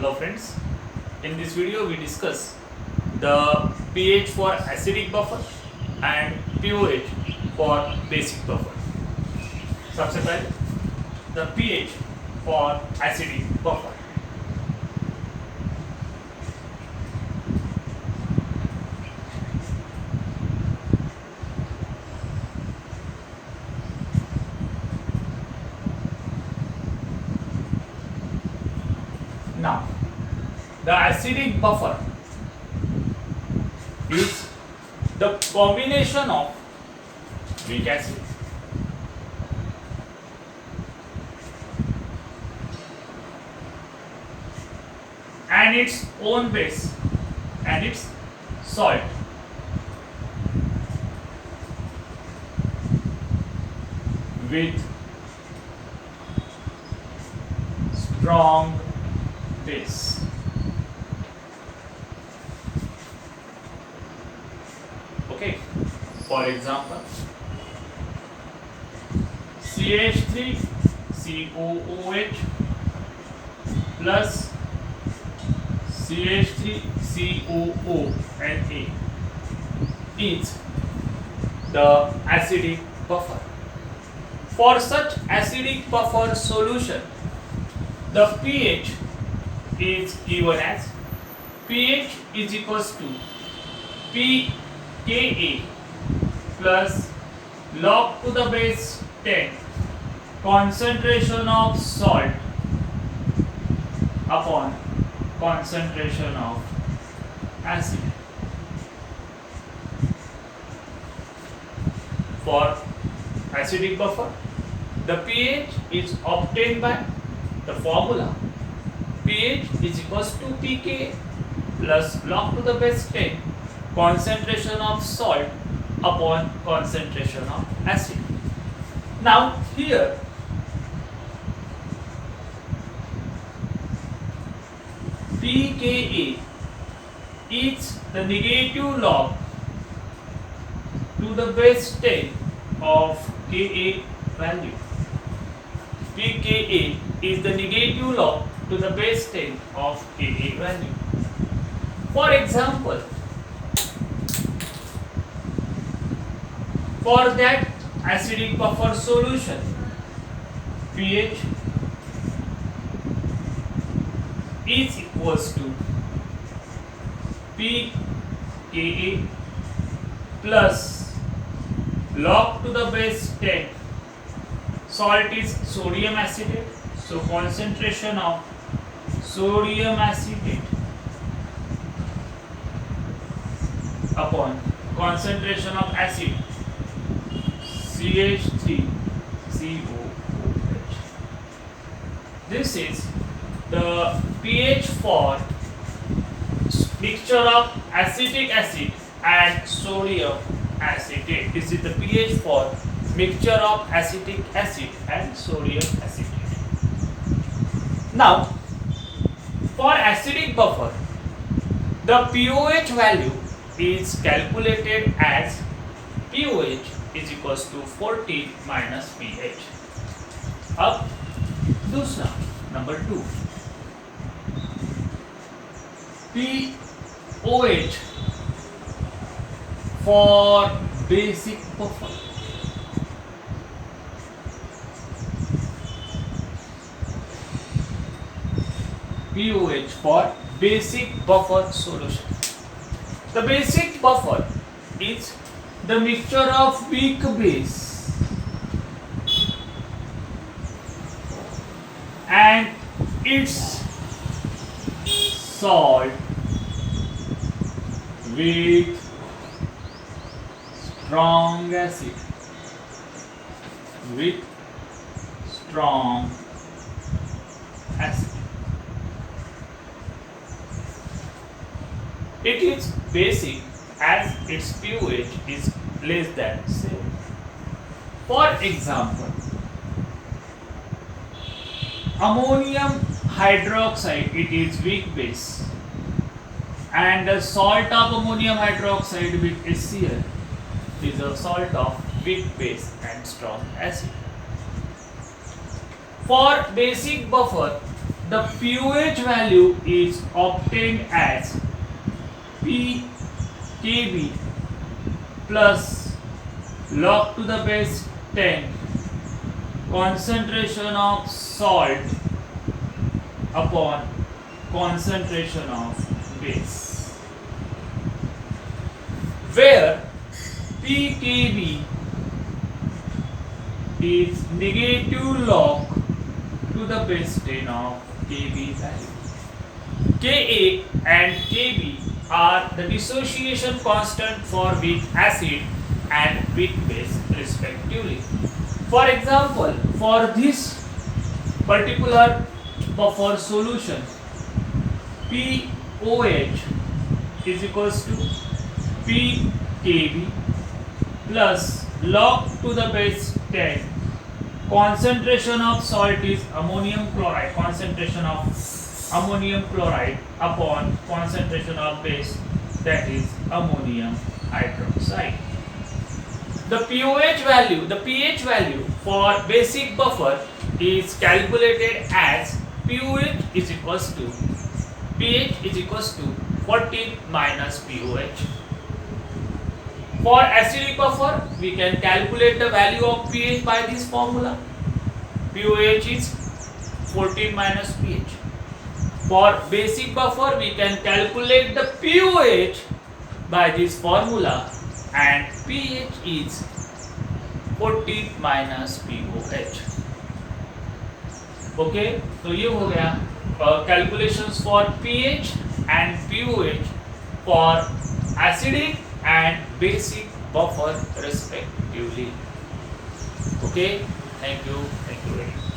Hello friends, in this video we discuss the pH for acidic buffer and pOH for basic buffer. सबसे पहले the pH for acidic buffer. Now, the acidic buffer is the combination of weak acid and its own base and its salt. With strong base. Okay, for example, CH3COOH plus CH3COO is the acidic buffer. For such acidic buffer solution, the pH is given as pH is equals to pKa plus log to the base 10 concentration of salt upon concentration of acid. For acidic buffer, the pH is obtained by the formula pH is equals to pK plus log to the base 10 concentration of salt upon concentration of acid. Now here pKa is the negative log to the base 10 of Ka value. pKa is the negative log to the base 10 of Ka value. For example, for that acidic buffer solution, pH is equals to pKa plus log to the base 10. Salt is sodium acetate, so concentration of sodium acetate upon concentration of acid CH3COOH. This is the pH for mixture of acetic acid and sodium acetate. This is the pH for mixture of acetic acid and sodium acetate. Now, for acidic buffer, the pOH value is calculated as pOH is equals to 14 minus pH. अब दूसरा number 2 pOH for basic buffer. pOH for basic buffer solution. The basic buffer is the mixture of weak base and its salt with strong acid. With strong acid. It is basic as its pOH is less than 7. For example, ammonium hydroxide, it is weak base, and the salt of ammonium hydroxide with HCl is a salt of weak base and strong acid. For basic buffer, the pH value is obtained as pKb plus log to the base 10 concentration of salt upon concentration of base, where pKb is negative log to the base 10 of Kb value. Ka and Kb are the dissociation constant for weak acid and weak base respectively. For example, for this particular buffer solution, POH is equals to PKb plus log to the base 10. Concentration of salt is ammonium chloride. Concentration of ammonium chloride upon concentration of base, that is ammonium hydroxide. The pH value for basic buffer is calculated as pH is equals to 14 minus pOH. For acidic buffer, we can calculate the value of pH by this formula. pOH is 14 minus pH. For basic buffer, we can calculate the pOH by this formula, and pH is 14 minus pOH. Okay, तो ये हो गया calculations for pH and pOH for acidic and basic buffer respectively. Okay, thank you very much.